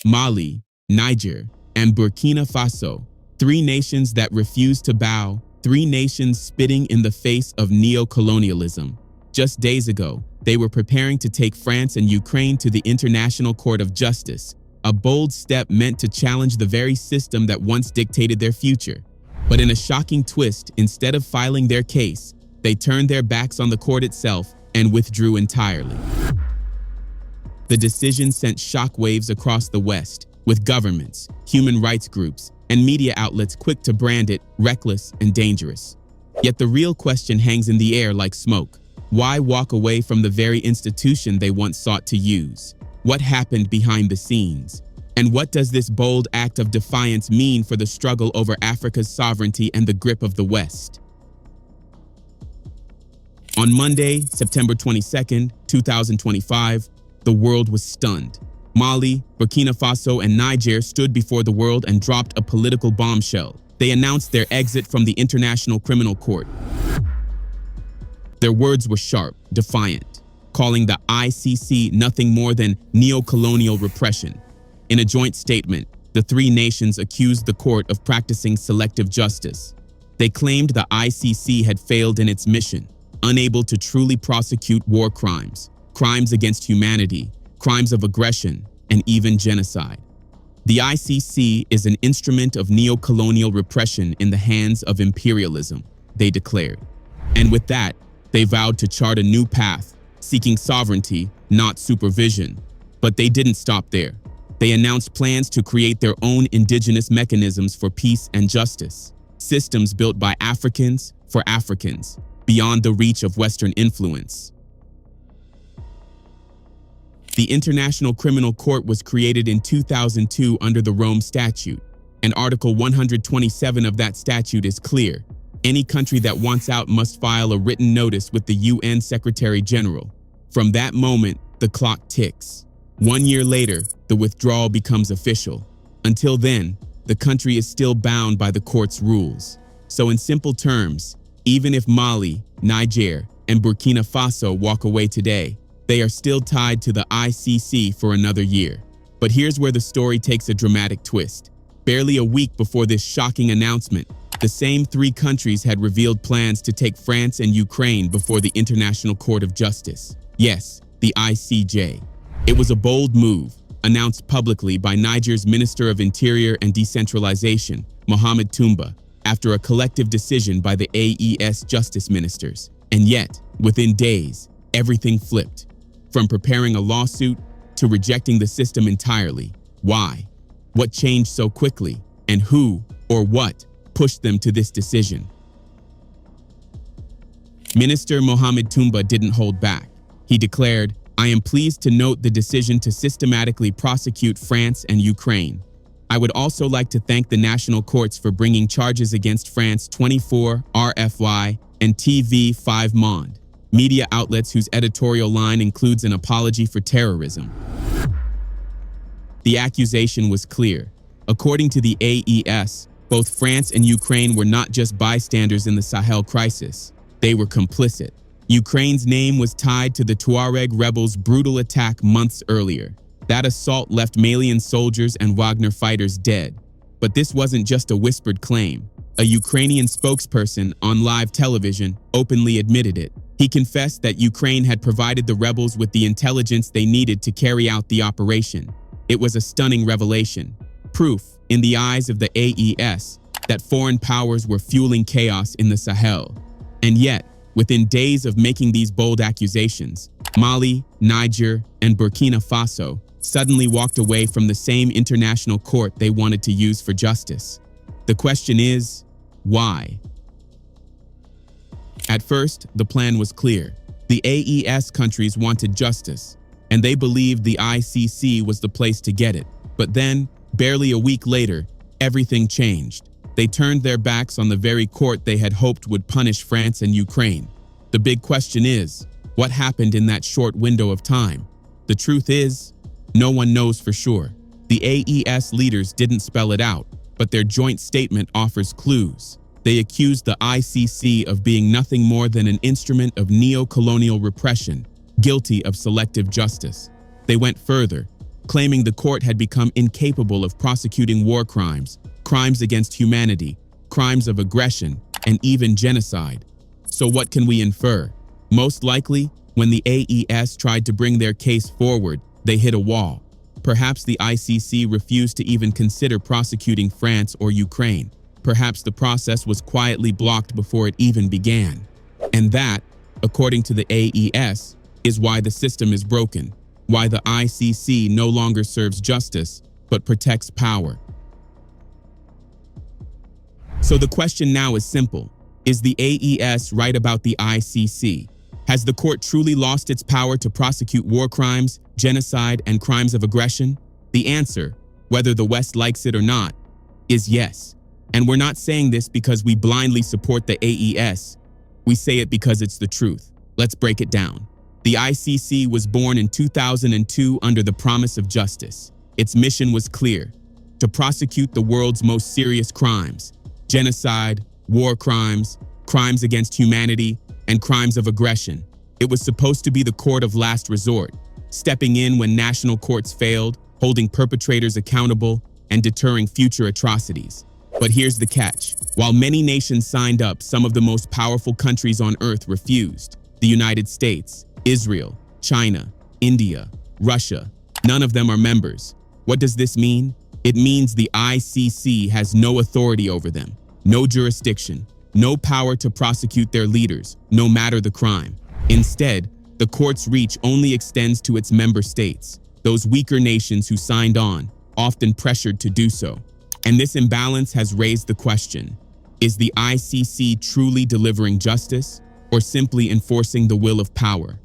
Mali, Niger, and Burkina Faso, three nations that refuse to bow, three nations spitting in the face of neo-colonialism. Just days ago, they were preparing to take France and Ukraine to the International Court of Justice, a bold step meant to challenge the very system that once dictated their future. But in a shocking twist, instead of filing their case, they turned their backs on the court itself and withdrew entirely. The decision sent shockwaves across the West, with governments, human rights groups, and media outlets quick to brand it reckless and dangerous. Yet the real question hangs in the air like smoke. Why walk away from the very institution they once sought to use? What happened behind the scenes? And what does this bold act of defiance mean for the struggle over Africa's sovereignty and the grip of the West? On Monday, September 22nd, 2025, the world was stunned. Mali, Burkina Faso, and Niger stood before the world and dropped a political bombshell. They announced their exit from the International Criminal Court. Their words were sharp, defiant, calling the ICC nothing more than neo-colonial repression. In a joint statement, the three nations accused the court of practicing selective justice. They claimed the ICC had failed in its mission, unable to truly prosecute war crimes, crimes against humanity, crimes of aggression, and even genocide. The ICC is an instrument of neo-colonial repression in the hands of imperialism, they declared. And with that, they vowed to chart a new path, seeking sovereignty, not supervision. But they didn't stop there. They announced plans to create their own indigenous mechanisms for peace and justice, systems built by Africans for Africans, beyond the reach of Western influence. The International Criminal Court was created in 2002 under the Rome Statute, and Article 127 of that statute is clear. Any country that wants out must file a written notice with the UN Secretary General. From that moment, the clock ticks. 1 year later, the withdrawal becomes official. Until then, the country is still bound by the court's rules. So in simple terms, even if Mali, Niger, and Burkina Faso walk away today, they are still tied to the ICC for another year. But here's where the story takes a dramatic twist. Barely a week before this shocking announcement, the same three countries had revealed plans to take France and Ukraine before the International Court of Justice. Yes, the ICJ. It was a bold move, announced publicly by Niger's Minister of Interior and Decentralization, Mohamed Toumba, after a collective decision by the AES justice ministers. And yet, within days, everything flipped. From preparing a lawsuit to rejecting the system entirely. Why? What changed so quickly? And who or what pushed them to this decision? Minister Mohamed Toumba didn't hold back. He declared, "I am pleased to note the decision to systematically prosecute France and Ukraine. I would also like to thank the national courts for bringing charges against France 24, RFY, and TV5 Monde, media outlets whose editorial line includes an apology for terrorism." The accusation was clear. According to the AES, both France and Ukraine were not just bystanders in the Sahel crisis. They were complicit. Ukraine's name was tied to the Tuareg rebels' brutal attack months earlier. That assault left Malian soldiers and Wagner fighters dead. But this wasn't just a whispered claim. A Ukrainian spokesperson on live television openly admitted it. He confessed that Ukraine had provided the rebels with the intelligence they needed to carry out the operation. It was a stunning revelation. Proof, in the eyes of the AES, that foreign powers were fueling chaos in the Sahel. And yet, within days of making these bold accusations, Mali, Niger, and Burkina Faso suddenly walked away from the same international court they wanted to use for justice. The question is, why? At first, the plan was clear. The AES countries wanted justice, and they believed the ICC was the place to get it. But then, barely a week later, everything changed. They turned their backs on the very court they had hoped would punish France and Ukraine. The big question is, what happened in that short window of time? The truth is, no one knows for sure. The AES leaders didn't spell it out, but their joint statement offers clues. They accused the ICC of being nothing more than an instrument of neo-colonial repression, guilty of selective justice. They went further, claiming the court had become incapable of prosecuting war crimes, crimes against humanity, crimes of aggression, and even genocide. So what can we infer? Most likely, when the AES tried to bring their case forward, they hit a wall. Perhaps the ICC refused to even consider prosecuting France or Ukraine. Perhaps the process was quietly blocked before it even began. And that, according to the AES, is why the system is broken, why the ICC no longer serves justice, but protects power. So the question now is simple. Is the AES right about the ICC? Has the court truly lost its power to prosecute war crimes, genocide, and crimes of aggression? The answer, whether the West likes it or not, is yes. And we're not saying this because we blindly support the AES. We say it because it's the truth. Let's break it down. The ICC was born in 2002 under the promise of justice. Its mission was clear: to prosecute the world's most serious crimes, genocide, war crimes, crimes against humanity, and crimes of aggression. It was supposed to be the court of last resort, stepping in when national courts failed, holding perpetrators accountable, and deterring future atrocities. But here's the catch. While many nations signed up, some of the most powerful countries on earth refused. The United States, Israel, China, India, Russia. None of them are members. What does this mean? It means the ICC has no authority over them, no jurisdiction, no power to prosecute their leaders, no matter the crime. Instead, the court's reach only extends to its member states, those weaker nations who signed on, often pressured to do so. And this imbalance has raised the question: is the ICC truly delivering justice, or simply enforcing the will of power?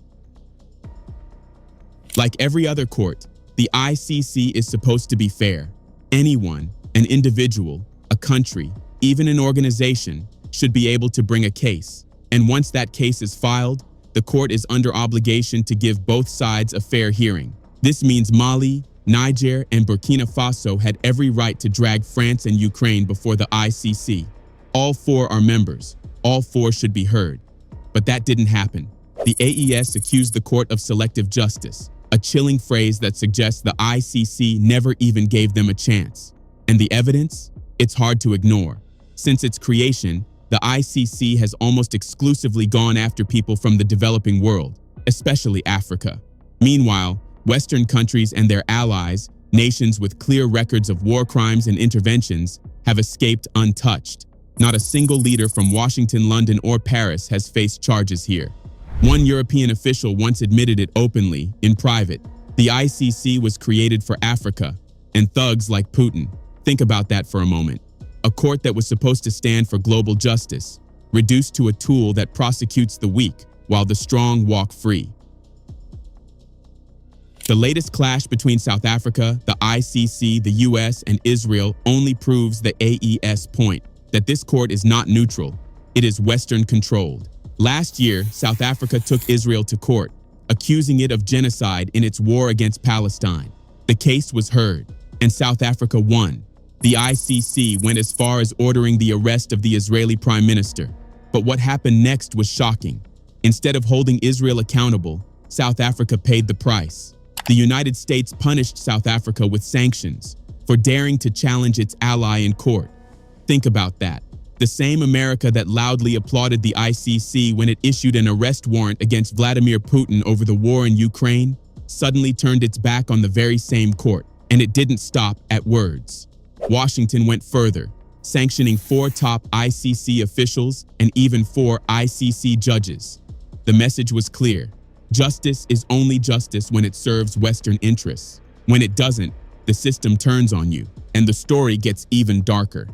Like every other court, the ICC is supposed to be fair. Anyone, an individual, a country, even an organization, should be able to bring a case. And once that case is filed, the court is under obligation to give both sides a fair hearing. This means Mali, Niger, and Burkina Faso had every right to drag France and Ukraine before the ICC. All four are members. All four should be heard. But that didn't happen. The AES accused the court of selective justice, a chilling phrase that suggests the ICC never even gave them a chance. And the evidence? It's hard to ignore. Since its creation, the ICC has almost exclusively gone after people from the developing world, especially Africa. Meanwhile, Western countries and their allies, nations with clear records of war crimes and interventions, have escaped untouched. Not a single leader from Washington, London, or Paris has faced charges here. One European official once admitted it openly, in private. The ICC was created for Africa and thugs like Putin. Think about that for a moment. A court that was supposed to stand for global justice, reduced to a tool that prosecutes the weak while the strong walk free. The latest clash between South Africa, the ICC, the US, and Israel only proves the AES point that this court is not neutral. It is Western-controlled. Last year, South Africa took Israel to court, accusing it of genocide in its war against Palestine. The case was heard, and South Africa won. The ICC went as far as ordering the arrest of the Israeli prime minister. But what happened next was shocking. Instead of holding Israel accountable, South Africa paid the price. The United States punished South Africa with sanctions for daring to challenge its ally in court. Think about that. The same America that loudly applauded the ICC when it issued an arrest warrant against Vladimir Putin over the war in Ukraine suddenly turned its back on the very same court. And it didn't stop at words. Washington went further, sanctioning 4 top ICC officials and even 4 ICC judges. The message was clear. Justice is only justice when it serves Western interests. When it doesn't, the system turns on you, and the story gets even darker.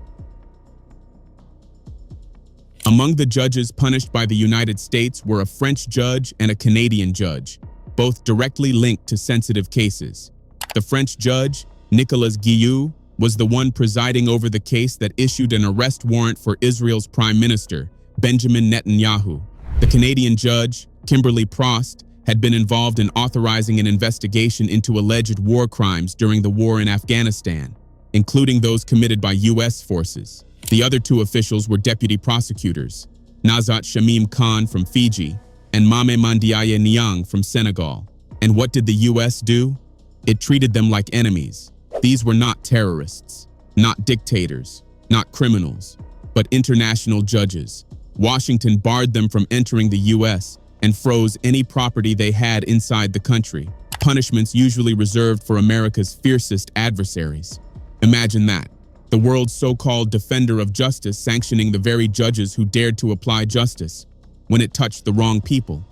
Among the judges punished by the United States were a French judge and a Canadian judge, both directly linked to sensitive cases. The French judge, Nicolas Guillou, was the one presiding over the case that issued an arrest warrant for Israel's Prime Minister, Benjamin Netanyahu. The Canadian judge, Kimberly Prost, had been involved in authorizing an investigation into alleged war crimes during the war in Afghanistan, including those committed by US forces. The other 2 officials were deputy prosecutors, Nazat Shamim Khan from Fiji and Mame Mandiaye Niang from Senegal. And what did the US do? It treated them like enemies. These were not terrorists, not dictators, not criminals, but international judges. Washington barred them from entering the US and froze any property they had inside the country, punishments usually reserved for America's fiercest adversaries. Imagine that, the world's so-called defender of justice sanctioning the very judges who dared to apply justice when it touched the wrong people.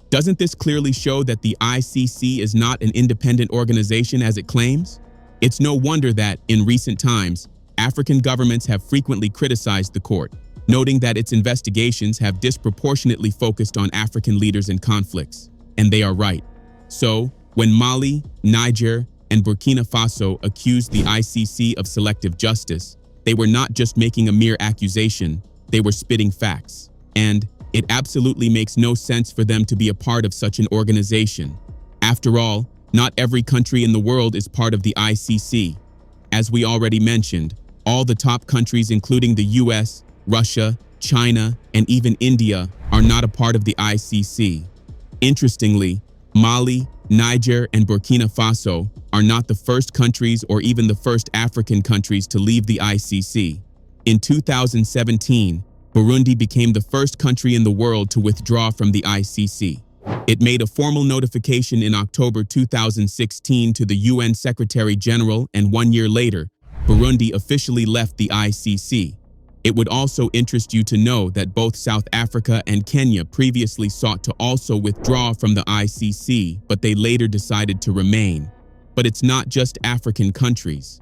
Doesn't this clearly show that the ICC is not an independent organization as it claims? It's no wonder that, in recent times, African governments have frequently criticized the court, noting that its investigations have disproportionately focused on African leaders and conflicts. And they are right. So, when Mali, Niger, and Burkina Faso accused the ICC of selective justice, they were not just making a mere accusation, they were spitting facts. And it absolutely makes no sense for them to be a part of such an organization. After all, not every country in the world is part of the ICC. As we already mentioned, all the top countries including the US, Russia, China, and even India are not a part of the ICC. Interestingly, Mali, Niger, and Burkina Faso are not the first countries or even the first African countries to leave the ICC. In 2017, Burundi became the first country in the world to withdraw from the ICC. It made a formal notification in October 2016 to the UN Secretary General, and 1 year later, Burundi officially left the ICC. It would also interest you to know that both South Africa and Kenya previously sought to also withdraw from the ICC, but they later decided to remain. But it's not just African countries.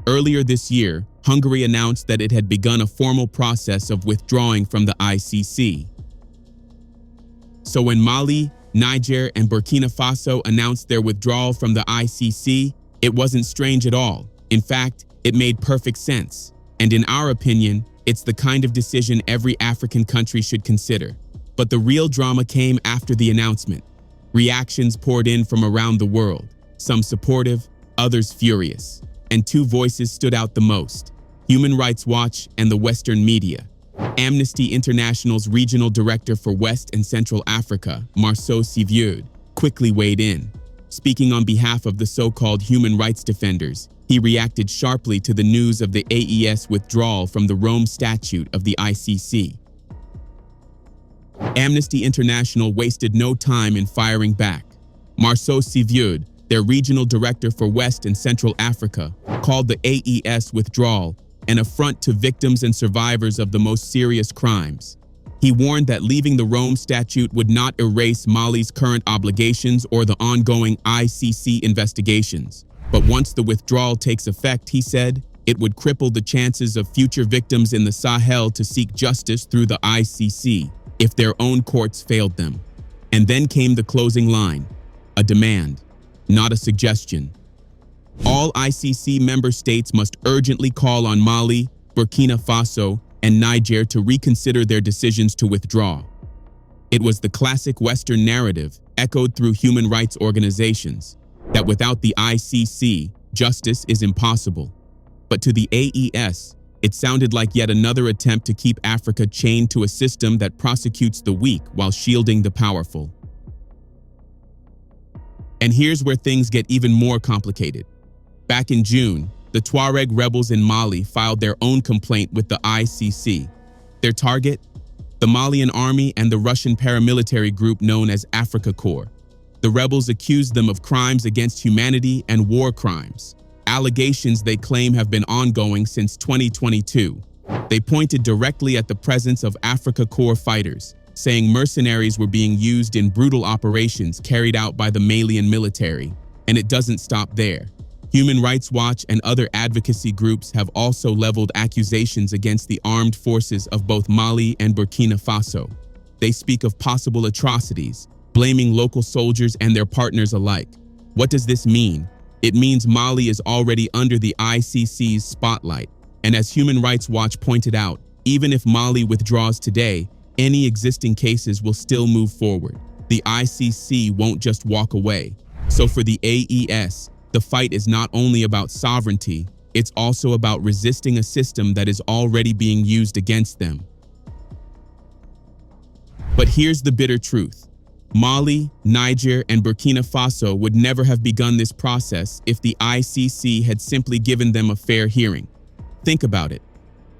Earlier this year, Hungary announced that it had begun a formal process of withdrawing from the ICC. So when Mali, Niger, and Burkina Faso announced their withdrawal from the ICC, it wasn't strange at all. In fact, it made perfect sense. And in our opinion, it's the kind of decision every African country should consider. But the real drama came after the announcement. Reactions poured in from around the world, some supportive, others furious. And two voices stood out the most: Human Rights Watch and the Western media. Amnesty International's regional director for West and Central Africa, Marceau Sivieux, quickly weighed in. Speaking on behalf of the so-called human rights defenders, he reacted sharply to the news of the AES withdrawal from the Rome Statute of the ICC. Amnesty International wasted no time in firing back. Marceau Sivieux, their regional director for West and Central Africa, called the AES withdrawal an affront to victims and survivors of the most serious crimes. He warned that leaving the Rome Statute would not erase Mali's current obligations or the ongoing ICC investigations. But once the withdrawal takes effect, he said, it would cripple the chances of future victims in the Sahel to seek justice through the ICC if their own courts failed them. And then came the closing line, a demand, not a suggestion. All ICC member states must urgently call on Mali, Burkina Faso, and Niger to reconsider their decisions to withdraw. It was the classic Western narrative, echoed through human rights organizations, that without the ICC, justice is impossible. But to the AES, it sounded like yet another attempt to keep Africa chained to a system that prosecutes the weak while shielding the powerful. And here's where things get even more complicated. Back in June, the Tuareg rebels in Mali filed their own complaint with the ICC. Their target? The Malian army and the Russian paramilitary group known as Africa Corps. The rebels accused them of crimes against humanity and war crimes, allegations they claim have been ongoing since 2022. They pointed directly at the presence of Africa Corps fighters, saying mercenaries were being used in brutal operations carried out by the Malian military. And it doesn't stop there. Human Rights Watch and other advocacy groups have also leveled accusations against the armed forces of both Mali and Burkina Faso. They speak of possible atrocities, blaming local soldiers and their partners alike. What does this mean? It means Mali is already under the ICC's spotlight. And as Human Rights Watch pointed out, even if Mali withdraws today, any existing cases will still move forward. The ICC won't just walk away. So for the AES, the fight is not only about sovereignty, it's also about resisting a system that is already being used against them. But here's the bitter truth. Mali, Niger, and Burkina Faso would never have begun this process if the ICC had simply given them a fair hearing. Think about it.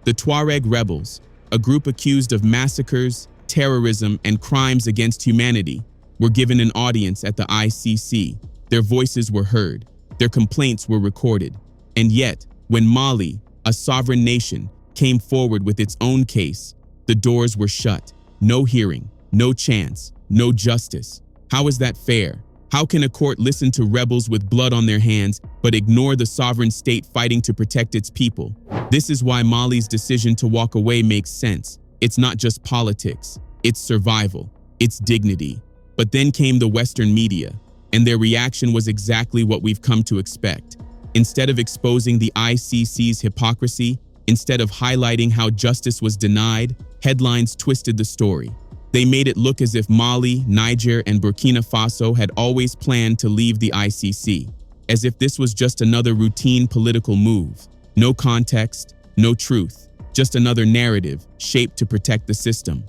The Tuareg rebels, a group accused of massacres, terrorism, and crimes against humanity, were given an audience at the ICC. Their voices were heard, their complaints were recorded. And yet, when Mali, a sovereign nation, came forward with its own case, the doors were shut. No hearing, no chance, no justice. How is that fair? How can a court listen to rebels with blood on their hands but ignore the sovereign state fighting to protect its people? This is why Mali's decision to walk away makes sense. It's not just politics, it's survival, it's dignity. But then came the Western media, and their reaction was exactly what we've come to expect. Instead of exposing the ICC's hypocrisy, instead of highlighting how justice was denied, headlines twisted the story. They made it look as if Mali, Niger, and Burkina Faso had always planned to leave the ICC, as if this was just another routine political move. No context, no truth, just another narrative shaped to protect the system.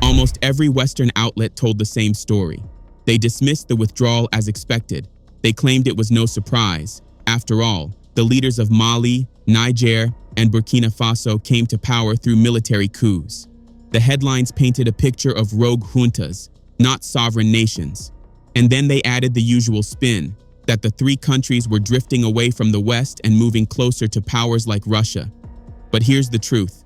Almost every Western outlet told the same story. They dismissed the withdrawal as expected. They claimed it was no surprise. After all, the leaders of Mali, Niger, and Burkina Faso came to power through military coups. The headlines painted a picture of rogue juntas, not sovereign nations. And then they added the usual spin, that the three countries were drifting away from the West and moving closer to powers like Russia. But here's the truth.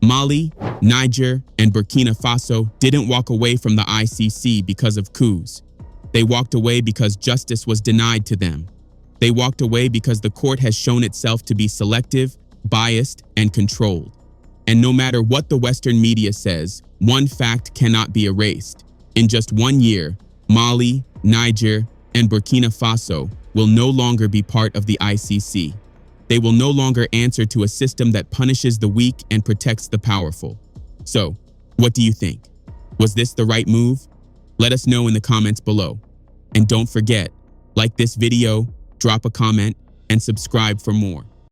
Mali, Niger, and Burkina Faso didn't walk away from the ICC because of coups. They walked away because justice was denied to them. They walked away because the court has shown itself to be selective, biased, and controlled. And no matter what the Western media says, one fact cannot be erased. In just 1 year, Mali, Niger, and Burkina Faso will no longer be part of the ICC. They will no longer answer to a system that punishes the weak and protects the powerful. So, what do you think? Was this the right move? Let us know in the comments below. And don't forget, like this video, drop a comment, and subscribe for more.